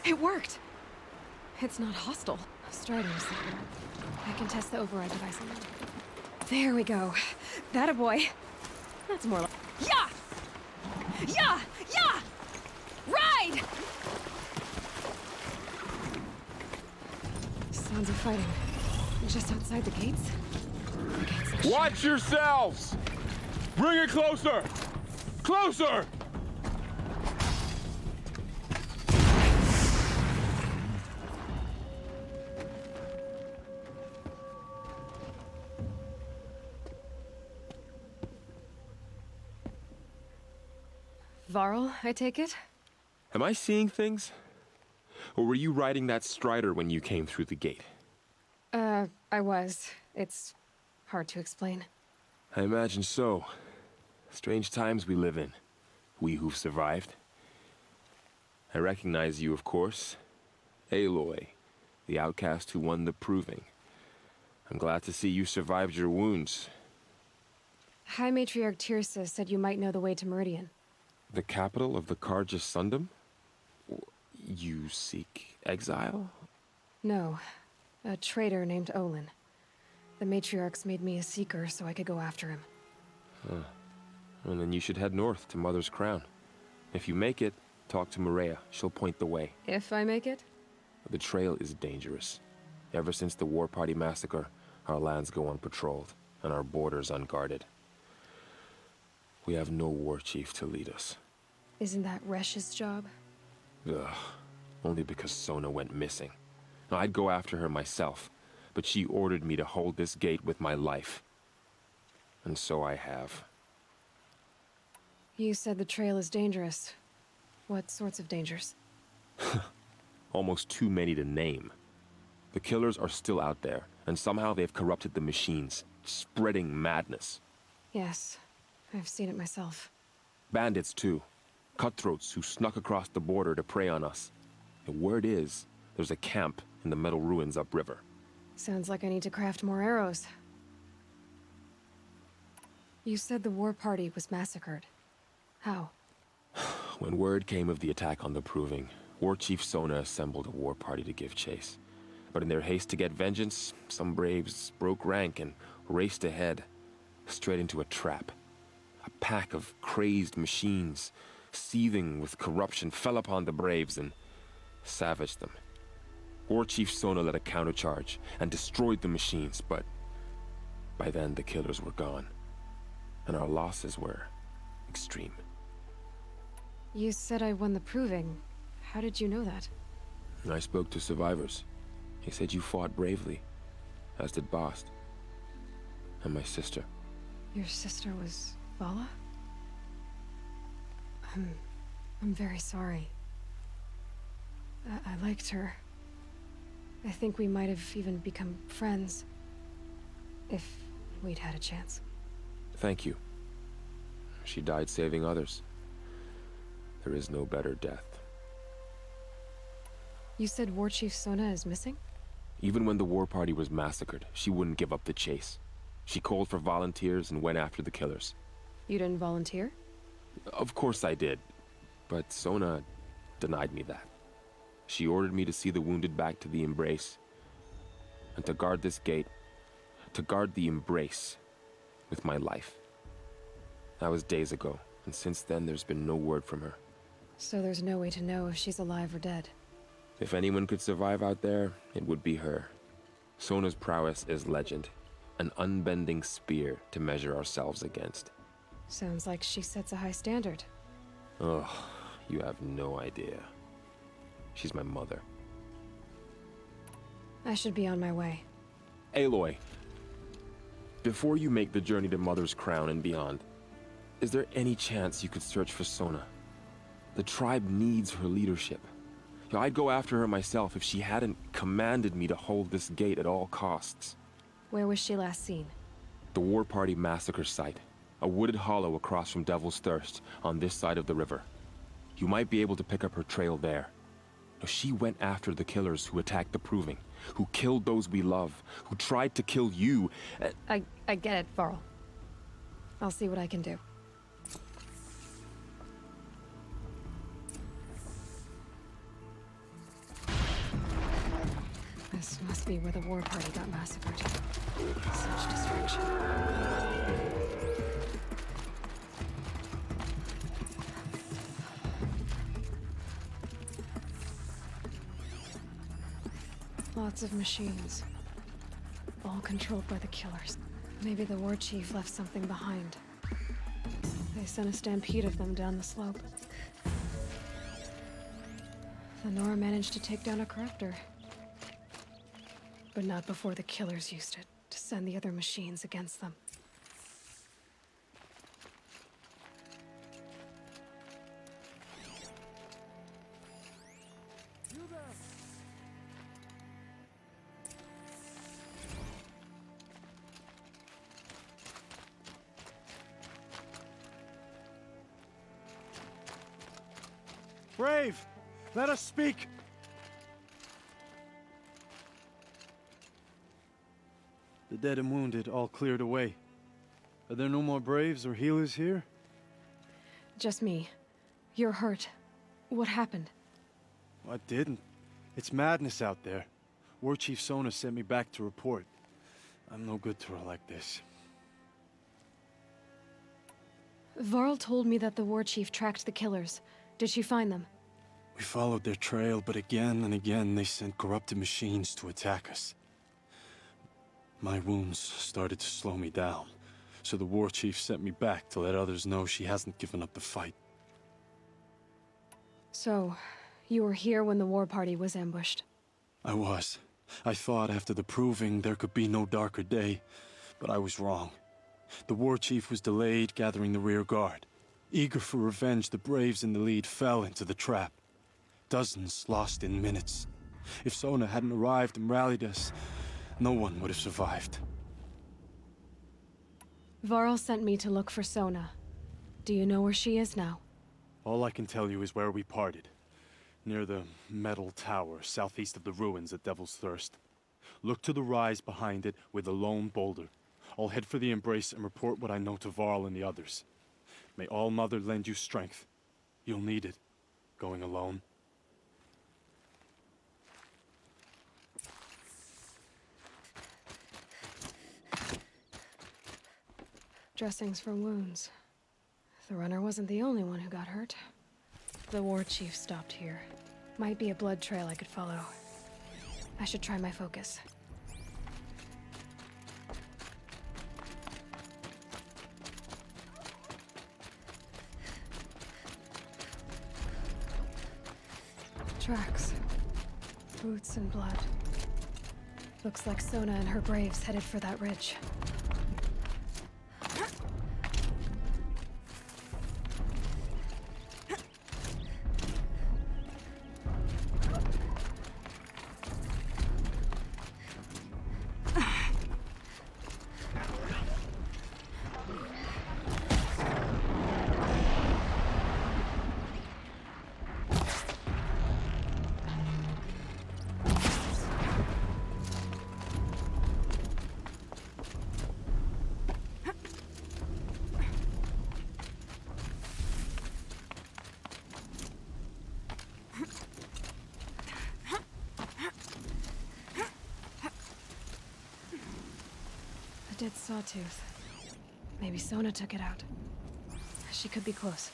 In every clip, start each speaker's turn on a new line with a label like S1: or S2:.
S1: It worked! It's not hostile. Striders. I can test the override device on them. There we go. That a boy. That's more like... Yeah! Yeah! Yeah! Ride! Sounds of fighting. Just outside the gates?
S2: Watch yourselves! Bring it closer! Closer!
S1: Varl, I take it?
S2: Am I seeing things? Or were you riding that Strider when you came through the gate?
S1: I was. It's hard to explain.
S2: I imagine so. Strange times we live in. We who've survived. I recognize you, of course. Aloy, the outcast who won the Proving. I'm glad to see you survived your wounds.
S1: High Matriarch Tirsa said you might know the way to Meridian.
S2: The capital of the Carja Sundom? You seek exile?
S1: No. A traitor named Olin. The Matriarchs made me a seeker so I could go after him.
S2: And then you should head north to Mother's Crown. If you make it, talk to Maria. She'll point the way.
S1: If I make it?
S2: The trail is dangerous. Ever since the War Party massacre, our lands go unpatrolled, and our borders unguarded. We have no war chief to lead us.
S1: Isn't that Resh's job?
S2: Ugh. Only because Sona went missing. I'd go after her myself, but she ordered me to hold this gate with my life. And so I have.
S1: You said the trail is dangerous. What sorts of dangers?
S2: Almost too many to name. The killers are still out there, and somehow they've corrupted the machines, spreading madness.
S1: Yes, I've seen it myself.
S2: Bandits, too. Cutthroats who snuck across the border to prey on us. The word is, there's a camp in the metal ruins upriver.
S1: Sounds like I need to craft more arrows. You said the war party was massacred. How?
S2: When word came of the attack on the Proving, War Chief Sona assembled a war party to give chase. But in their haste to get vengeance, some braves broke rank and raced ahead, straight into a trap. A pack of crazed machines, seething with corruption, fell upon the braves and savaged them. War Chief Sona led a countercharge and destroyed the machines, but by then the killers were gone, and our losses were extreme.
S1: You said I won the Proving. How did you know that?
S2: I spoke to survivors. He said you fought bravely, as did Bast. And my sister.
S1: Your sister was Vala? I'm very sorry. I liked her. I think we might have even become friends. If we'd had a chance.
S2: Thank you. She died saving others. There is no better death.
S1: You said War Chief Sona is missing?
S2: Even when the war party was massacred, she wouldn't give up the chase. She called for volunteers and went after the killers.
S1: You didn't volunteer?
S2: Of course I did, but Sona denied me that. She ordered me to see the wounded back to the Embrace, and to guard this gate, to guard the Embrace with my life. That was days ago, and since then there's been no word from her.
S1: So there's no way to know if she's alive or dead.
S2: If anyone could survive out there, it would be her. Sona's prowess is legend, an unbending spear to measure ourselves against.
S1: Sounds like she sets a high standard.
S2: Ugh, you have no idea. She's my mother.
S1: I should be on my way.
S2: Aloy, before you make the journey to Mother's Crown and beyond, is there any chance you could search for Sona? The tribe needs her leadership. I'd go after her myself if she hadn't commanded me to hold this gate at all costs.
S1: Where was she last seen?
S2: The War Party massacre site. A wooded hollow across from Devil's Thirst, on this side of the river. You might be able to pick up her trail there. She went after the killers who attacked the Proving, who killed those we love, who tried to kill you.
S1: I get it, Varl. I'll see what I can do. must be where the war party got massacred. Such destruction. Lots of machines. All controlled by the killers. Maybe the war chief left something behind. They sent a stampede of them down the slope. The Nora managed to take down a crafter. But not before the killers used it to send the other machines against them.
S3: Brave! Let us speak! The dead and wounded all cleared away. Are there no more Braves or healers here?
S1: Just me. You're hurt. What happened?
S3: I didn't. It's madness out there. War Chief Sona sent me back to report. I'm no good to her like this.
S1: Varl told me that the war chief tracked the killers. Did she find them?
S3: We followed their trail, but again and again they sent corrupted machines to attack us. My wounds started to slow me down, so the war chief sent me back to let others know she hasn't given up the fight.
S1: So, you were here when the war party was ambushed?
S3: I was. I thought after the proving there could be no darker day, but I was wrong. The war chief was delayed gathering the rear guard. Eager for revenge, the Braves in the lead fell into the trap. Dozens lost in minutes. If Sona hadn't arrived and rallied us, no one would have survived.
S1: Varl sent me to look for Sona. Do you know where she is now?
S3: All I can tell you is where we parted. Near the metal tower, southeast of the ruins at Devil's Thirst. Look to the rise behind it with a lone boulder. I'll head for the Embrace and report what I know to Varl and the others. May All Mother lend you strength. You'll need it, going alone.
S1: Dressings for wounds. The runner wasn't the only one who got hurt. The war chief stopped here. Might be a blood trail I could follow. I should try my focus. Tracks. Boots and blood. Looks like Sona and her Braves headed for that ridge. A dead sawtooth. Maybe Sona took it out. She could be close.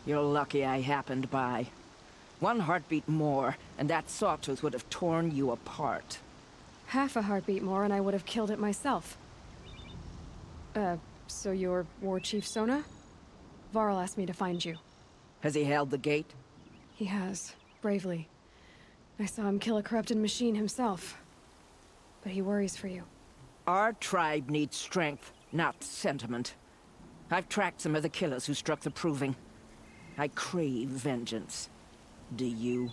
S4: You're lucky I happened by. One heartbeat more, and that sawtooth would have torn you apart.
S1: Half a heartbeat more and I would have killed it myself. So you're War Chief Sona? Varl asked me to find you.
S4: Has he held the gate?
S1: He has, bravely. I saw him kill a corrupted machine himself. But he worries for you.
S4: Our tribe needs strength, not sentiment. I've tracked some of the killers who struck the Proving. I crave vengeance. Do you?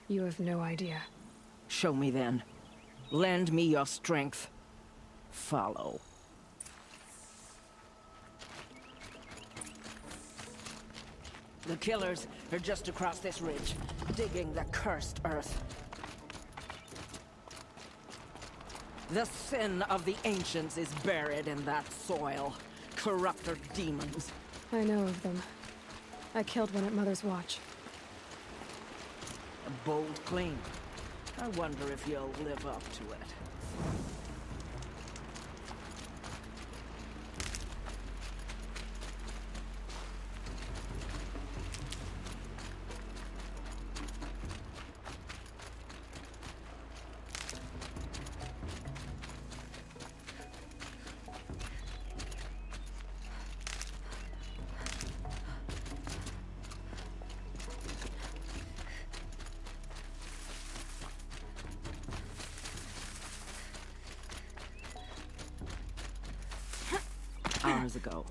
S1: You have no idea.
S4: Show me then. Lend me your strength. Follow. The killers are just across this ridge, digging the cursed earth. The sin of the ancients is buried in that soil. Corrupter demons.
S1: I know of them. I killed one at Mother's Watch.
S4: A bold claim. I wonder if you'll live up to it. Hours ago,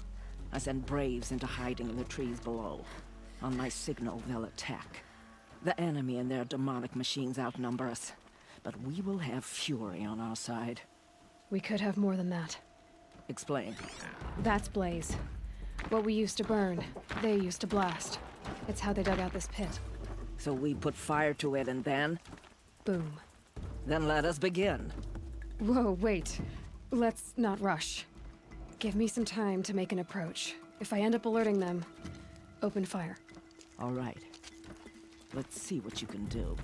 S4: I sent Braves into hiding in the trees below. On my signal, they'll attack. The enemy and their demonic machines outnumber us, but we will have fury on our side.
S1: We could have more than that.
S4: Explain.
S1: That's Blaze. What we used to burn, they used to blast. It's how they dug out this pit.
S4: So we put fire to it and then?
S1: Boom.
S4: Then let us begin.
S1: Whoa, wait. Let's not rush. Give me some time to make an approach. If I end up alerting them, open fire.
S4: All right. Let's see what you can do.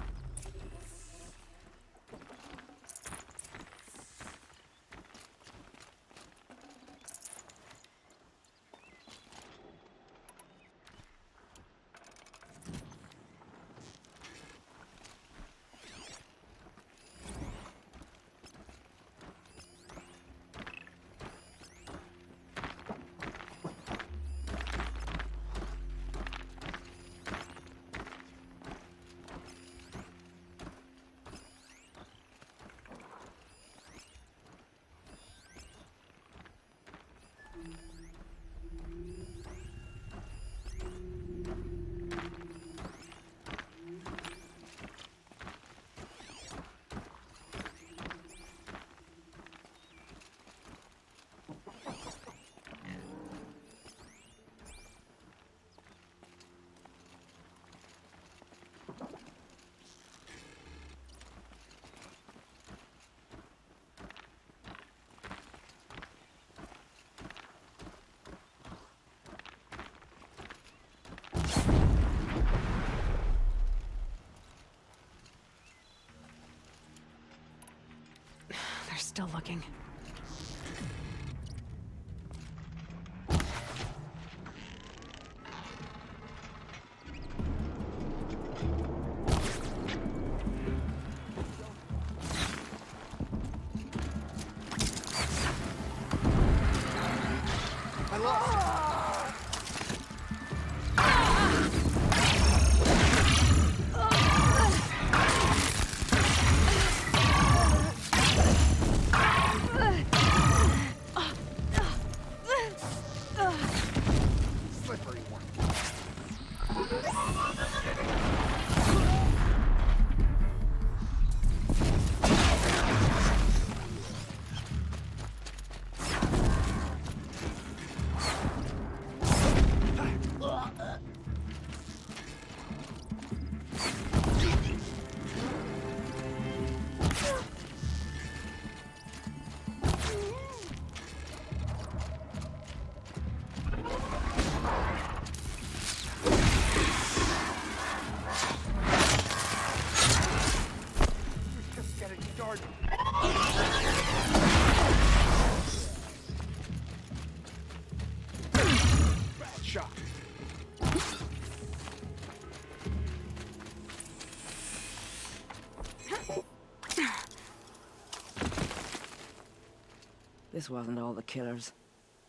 S1: They're still looking.
S4: This wasn't all the killers.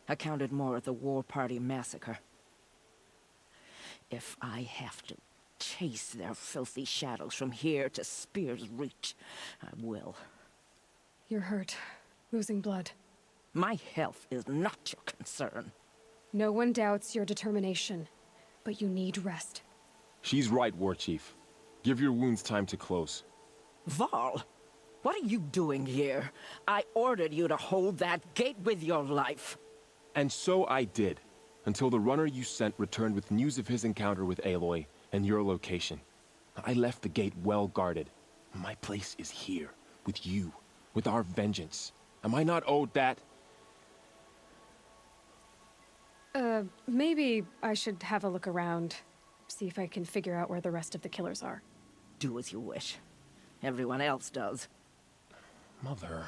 S4: I counted more at the War Party massacre. If I have to chase their filthy shadows from here to Spear's Reach, I will.
S1: You're hurt, losing blood.
S4: My health is not your concern.
S1: No one doubts your determination, but you need rest.
S2: She's right, War Chief. Give your wounds time to close.
S4: Varl, what are you doing here? I ordered you to hold that gate with your life.
S2: And so I did, until the runner you sent returned with news of his encounter with Aloy and your location. I left the gate well guarded. My place is here, with you, with our vengeance. Am I not owed that?
S1: Maybe I should have a look around. See if I can figure out where the rest of the killers are.
S4: Do as you wish. Everyone else does.
S2: Mother...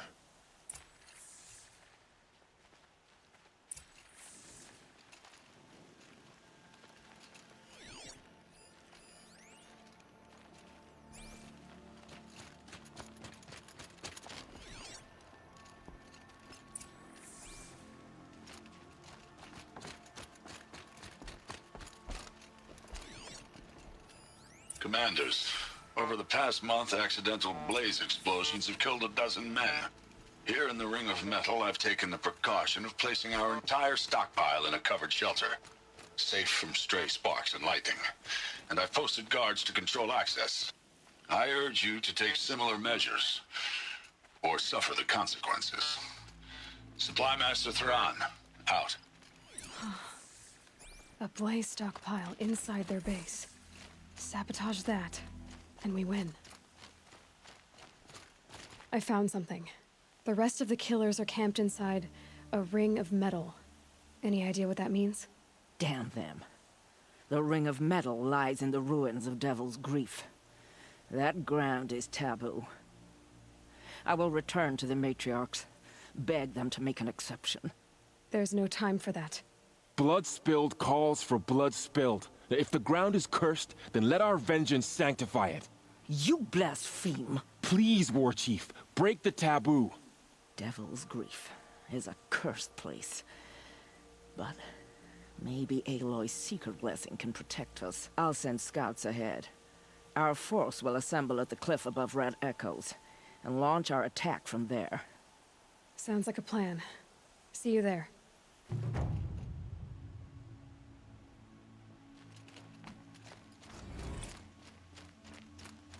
S5: Commanders, over the past month, accidental blaze explosions have killed 12 men. Here in the Ring of Metal, I've taken the precaution of placing our entire stockpile in a covered shelter, safe from stray sparks and lightning. And I've posted guards to control access. I urge you to take similar measures, or suffer the consequences. Supply Master Thrawn, out.
S1: A blaze stockpile inside their base. Sabotage that, and we win. I found something. The rest of the killers are camped inside a ring of metal. Any idea what that means?
S4: Damn them. The Ring of Metal lies in the ruins of Devil's Grief. That ground is taboo. I will return to the matriarchs, beg them to make an exception.
S1: There's no time for that.
S2: Blood spilled calls for blood spilled. If the ground is cursed, then let our vengeance sanctify it.
S4: You blaspheme!
S2: Please, War Chief, break the taboo.
S4: Devil's Grief is a cursed place. But maybe Aloy's secret blessing can protect us. I'll send scouts ahead. Our force will assemble at the cliff above Red Echoes, and launch our attack from there.
S1: Sounds like a plan. See you there.